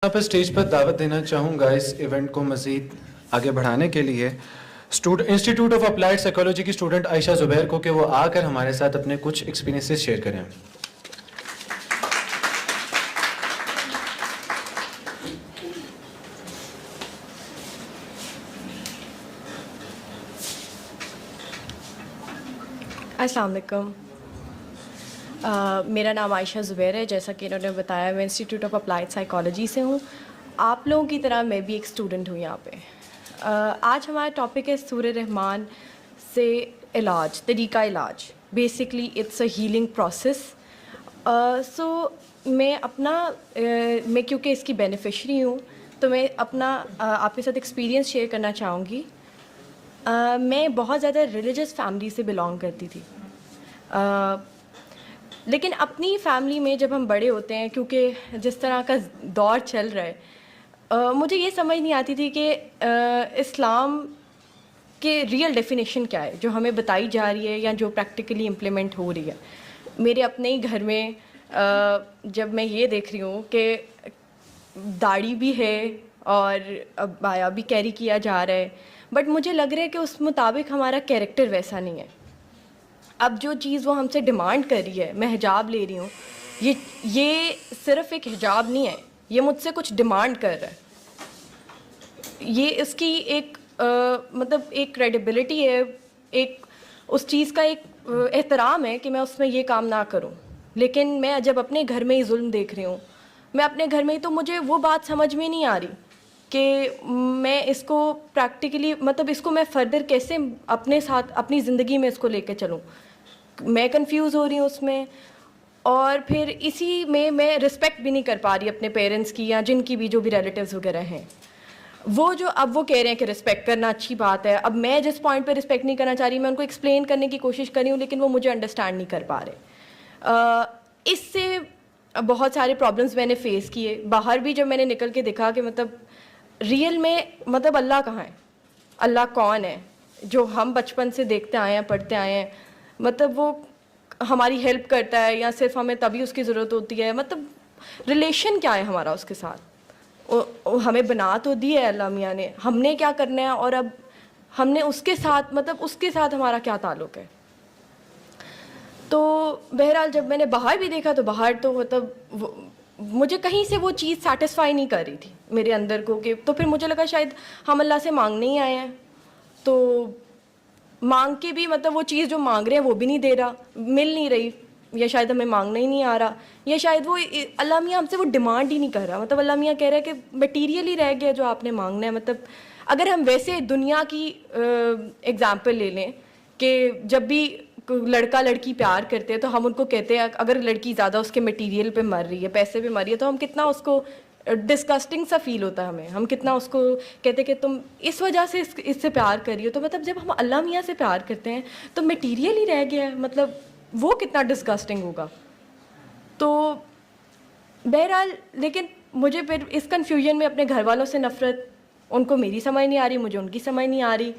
यहाँ पर स्टेज पर दावत देना चाहूँगा इस इवेंट को मज़ीद आगे बढ़ाने के लिए इंस्टीट्यूट ऑफ अप्लाइड साइकोलॉजी की स्टूडेंट आयशा ज़ुबैर को कि वो आकर हमारे साथ अपने कुछ एक्सपीरियंसेस शेयर करें। अस्सलाम वालेकुम। मेरा नाम आयशा ज़ुबैर है। जैसा कि इन्होंने बताया, मैं इंस्टीट्यूट ऑफ अप्लाइड साइकोलॉजी से हूँ। आप लोगों की तरह मैं भी एक स्टूडेंट हूँ यहाँ पे। आज हमारा टॉपिक है सूरह रहमान से इलाज, तरीका इलाज। Basically it's a healing process. मैं क्योंकि इसकी बेनिफिशरी हूँ, तो मैं अपना आपके साथ एक्सपीरियंस शेयर करना चाहूँगी। मैं बहुत ज़्यादा रिलीजियस फैमिली से बिलोंग करती थी। लेकिन अपनी फैमिली में जब हम बड़े होते हैं, क्योंकि जिस तरह का दौर चल रहा है, मुझे ये समझ नहीं आती थी कि इस्लाम के रियल डेफिनेशन क्या है जो हमें बताई जा रही है या जो प्रैक्टिकली इम्प्लीमेंट हो रही है। मेरे अपने ही घर में जब मैं ये देख रही हूँ कि दाढ़ी भी है और बाया भी कैरी किया जा रहा है, बट मुझे लग रहा है कि उस मुताबिक हमारा कैरेक्टर वैसा नहीं है। अब जो चीज़ वो हमसे डिमांड कर रही है, मैं हिजाब ले रही हूँ, ये सिर्फ़ एक हिजाब नहीं है, ये मुझसे कुछ डिमांड कर रहा है। ये इसकी एक मतलब एक क्रेडिबिलिटी है, एक उस चीज़ का एक एहतराम है कि मैं उसमें ये काम ना करूँ। लेकिन मैं जब अपने घर में ही जुल्म देख रही हूँ, मैं अपने घर में ही, तो मुझे वो बात समझ में नहीं आ रही कि मैं इसको प्रैक्टिकली, मतलब इसको मैं फ़र्दर कैसे अपने साथ अपनी ज़िंदगी में इसको लेके चलूँ। मैं कंफ्यूज हो रही हूँ उसमें, और फिर इसी में मैं रिस्पेक्ट भी नहीं कर पा रही अपने पेरेंट्स की या जिनकी भी जो भी रिलेटिव्स वगैरह हैं। अब वो कह रहे हैं कि रिस्पेक्ट करना अच्छी बात है। अब मैं जिस पॉइंट पे रिस्पेक्ट नहीं करना चाह रही, मैं उनको एक्सप्लेन करने की कोशिश कर रही हूँ, लेकिन वो मुझे अंडरस्टैंड नहीं कर पा रहे। इससे बहुत सारे प्रॉब्लम्स मैंने फ़ेस किए। बाहर भी जब मैंने निकल के देखा कि मतलब रियल में मतलब अल्लाह कहाँ है, अल्लाह कौन है जो हम बचपन से देखते आए हैं, पढ़ते आए हैं, मतलब वो हमारी हेल्प करता है या सिर्फ हमें तभी उसकी ज़रूरत होती है, मतलब रिलेशन क्या है हमारा उसके साथ। हमें बना तो दी है अल्लाह मियाँ ने, हमने क्या करना है, और अब हमने उसके साथ, मतलब उसके साथ हमारा क्या ताल्लुक़ है। तो बहरहाल जब मैंने बाहर भी देखा, तो बाहर तो मतलब मुझे कहीं से वो चीज़ सेटिस्फाई नहीं कर रही थी मेरे अंदर को, कि तो फिर मुझे लगा शायद हम अल्लाह से मांगने ही आए हैं, तो मांग के भी मतलब वो चीज़ जो मांग रहे हैं वो भी नहीं दे रहा, मिल नहीं रही, या शायद हमें मांगना ही नहीं आ रहा, या शायद वो अल्लाह मियाँ हमसे वो डिमांड ही नहीं कर रहा। मतलब अल्लाह मियाँ कह रहा है कि मटीरियल ही रह गया जो आपने मांगना है। मतलब अगर हम वैसे दुनिया की एग्ज़ाम्पल ले लें कि जब भी लड़का लड़की प्यार करते हैं तो हम उनको कहते हैं, अगर लड़की ज़्यादा उसके मटेरियल पे मर रही है, पैसे पे मर रही है, तो हम कितना उसको डिस्गस्टिंग सा फील होता है हमें, हम कितना उसको कहते हैं कि तुम इस वजह से इससे प्यार कर रही हो। तो मतलब जब हम अल्लाह मियाँ से प्यार करते हैं तो मटेरियल ही रह गया है, मतलब वो कितना डिस्गस्टिंग होगा। तो बहरहाल, लेकिन मुझे फिर इस कन्फ्यूजन में अपने घर वालों से नफ़रत, उनको मेरी समझ नहीं आ रही, मुझे उनकी समझ नहीं आ रही।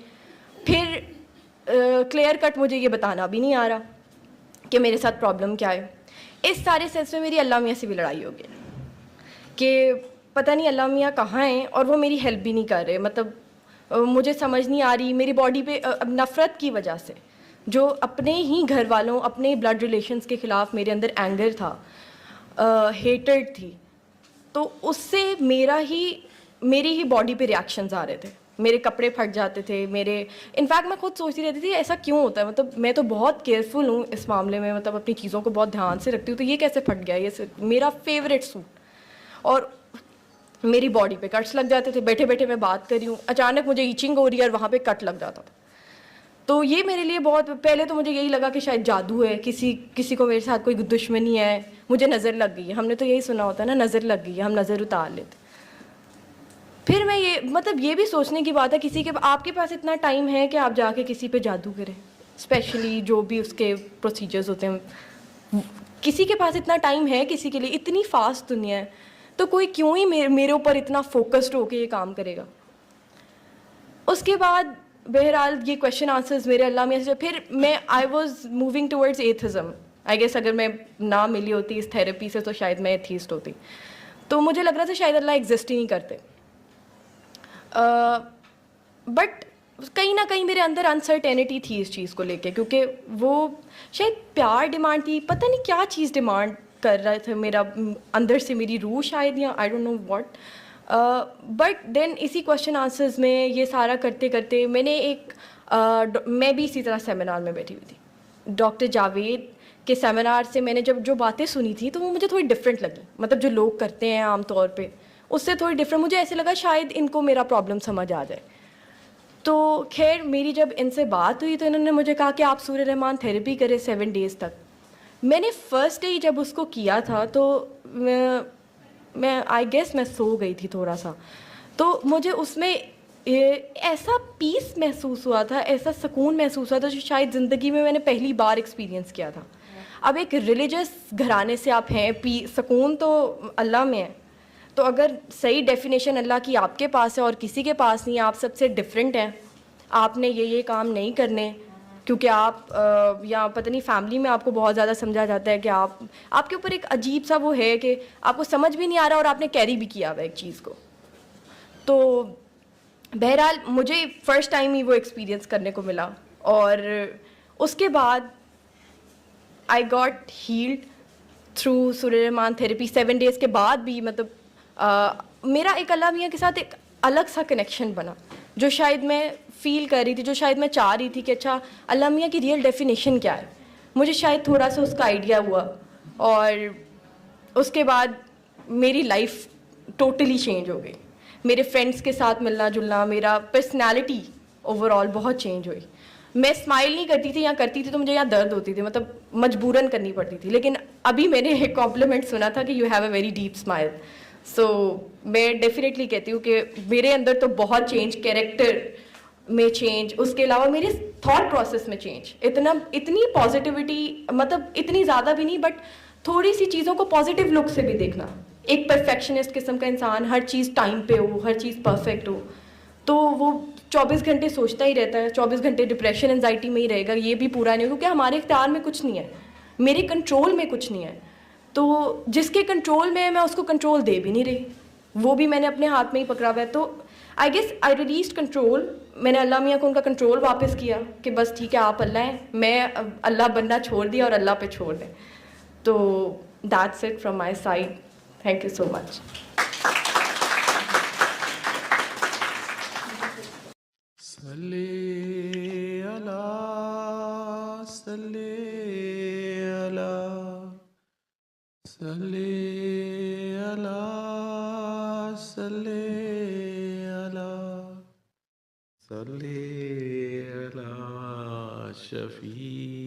फिर क्लियर कट मुझे ये बताना भी नहीं आ रहा कि मेरे साथ प्रॉब्लम क्या है। इस सारे सेंस में मेरी अल्लाह मियाँ से भी लड़ाई हो गई कि पता नहीं अल्लाह मियाँ कहाँ हैं, और वो मेरी हेल्प भी नहीं कर रहे। मतलब मुझे समझ नहीं आ रही, मेरी बॉडी पे नफ़रत की वजह से, जो अपने ही घर वालों, अपने ब्लड रिलेशंस के ख़िलाफ़ मेरे अंदर एंगर था, हेटेड थी, तो उससे मेरी ही बॉडी पे रिएक्शंस आ रहे थे। मेरे कपड़े फट जाते थे, इनफैक्ट मैं खुद सोचती रहती थी ऐसा क्यों होता है। मतलब मैं तो बहुत केयरफुल हूँ इस मामले में, मतलब अपनी चीज़ों को बहुत ध्यान से रखती हूँ, तो ये कैसे फट गया, ये मेरा फेवरेट सूट, और मेरी बॉडी पे कट्स लग जाते थे। बैठे बैठे मैं बात कर रही हूँ, अचानक मुझे ईचिंग हो रही है और वहाँ पे कट लग जाता था। तो ये मेरे लिए बहुत, पहले तो मुझे यही लगा कि शायद जादू है, किसी को मेरे साथ कोई दुश्मनी है, मुझे नज़र लग गई है। हमने तो यही सुना होता है ना, नज़र लग गई है, हम नज़र उतार लेते। फिर मैं ये भी सोचने की बात है, आपके पास इतना टाइम है कि आप जाके किसी पे जादू करें, स्पेशली जो भी उसके प्रोसीजर्स होते हैं। किसी के पास इतना टाइम है किसी के लिए? इतनी फास्ट दुनिया है, तो कोई क्यों ही मेरे ऊपर इतना फोकस्ड होके ये काम करेगा। उसके बाद बहरहाल ये क्वेश्चन आंसर्स मेरे अल्लाह में से, फिर I was moving towards atheism. I guess अगर मैं ना मिली होती इस थेरेपी से तो शायद मैं एथीस्ट होती। तो मुझे लग रहा था शायद अल्लाह एग्जिस्ट ही नहीं करते, बट कहीं ना कहीं मेरे अंदर अनसर्टेनिटी थी इस चीज़ को लेके, क्योंकि वो शायद प्यार डिमांड थी, पता नहीं क्या चीज़ डिमांड कर रहा था मेरा अंदर से, मेरी रूह शायद, या I don't know what. But then इसी क्वेश्चन आंसर्स में ये सारा करते करते मैंने मैं भी इसी तरह सेमिनार में बैठी हुई थी। डॉक्टर जावेद के सेमिनार से मैंने जब जो बातें सुनी थी तो वो मुझे थोड़ी डिफरेंट लगी, मतलब जो लोग करते हैं आम तौर पे उससे थोड़ी डिफरेंट। मुझे ऐसे लगा शायद इनको मेरा प्रॉब्लम समझ आ जाए। तो खैर मेरी जब इनसे बात हुई तो इन्होंने मुझे कहा कि आप सूर्य रहमान थेरेपी करें 7 डेज़ तक। मैंने फर्स्ट डे जब उसको किया था तो मैं आई गेस मैं सो गई थी थोड़ा सा, तो मुझे उसमें ऐसा पीस महसूस हुआ था, ऐसा सुकून महसूस हुआ था जो शायद ज़िंदगी में मैंने पहली बार एक्सपीरियंस किया था। अब एक रिलीजियस घराने से आप हैं, सुकून तो अल्लाह में है, तो अगर सही डेफिनेशन अल्लाह की आपके पास है और किसी के पास नहीं, आप सबसे डिफरेंट हैं, आपने ये काम नहीं करने क्योंकि आप या पता नहीं फैमिली में आपको बहुत ज़्यादा समझा जाता है कि आपके ऊपर एक अजीब सा वो है कि आपको समझ भी नहीं आ रहा और आपने कैरी भी किया हुआ एक चीज़ को। तो बहरहाल मुझे फ़र्स्ट टाइम ही वो एक्सपीरियंस करने को मिला और उसके बाद I got healed through Surya Rahman therapy. 7 days के बाद भी मतलब मेरा एक अल्लाह मियाँ के साथ एक अलग सा कनेक्शन बना जो शायद मैं फ़ील कर रही थी, जो शायद मैं चाह रही थी कि अच्छा अल्लाह मियाँ की रियल डेफिनेशन क्या है। मुझे शायद थोड़ा सा उसका आइडिया हुआ और उसके बाद मेरी लाइफ टोटली चेंज हो गई। मेरे फ्रेंड्स के साथ मिलना जुलना, मेरा पर्सनैलिटी ओवरऑल बहुत चेंज हुई। मैं स्माइल नहीं करती थी या करती थी तो मुझे यहाँ दर्द होती थी, मतलब मजबूरन करनी पड़ती थी। लेकिन अभी मैंने एक कॉम्प्लीमेंट सुना था कि you have a very deep smile. So मैं डेफिनेटली कहती हूँ कि मेरे अंदर तो बहुत चेंज, कैरेक्टर में चेंज, उसके अलावा मेरे थॉट प्रोसेस में चेंज, इतनी पॉजिटिविटी, मतलब इतनी ज़्यादा भी नहीं बट थोड़ी सी चीज़ों को पॉजिटिव लुक से भी देखना। एक परफेक्शनिस्ट किस्म का इंसान, हर चीज़ टाइम पे हो, हर चीज़ परफेक्ट हो, तो वो 24 घंटे सोचता ही रहता है, 24 घंटे डिप्रेशन एंजाइटी में ही रहेगा। ये भी पूरा नहीं हो क्योंकि हमारे इख्तियार में कुछ नहीं है, मेरे कंट्रोल में कुछ नहीं है। तो जिसके कंट्रोल में है मैं उसको कंट्रोल दे भी नहीं रही, वो भी मैंने अपने हाथ में ही पकड़ा हुआ है। तो I guess I release control. मैंने अल्लाह मियाँ को उनका कंट्रोल वापस किया कि बस ठीक है आप अल्लाह हैं, मैं अल्लाह बनना छोड़ दिया और अल्लाह पे छोड़ दें। तो that's it from my side. Thank you so much. सल्ली अला सल्ली अला सल्ली अला सल्ली अला सल्ली अला शफीना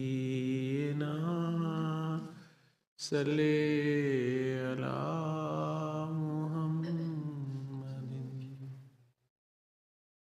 सल्ली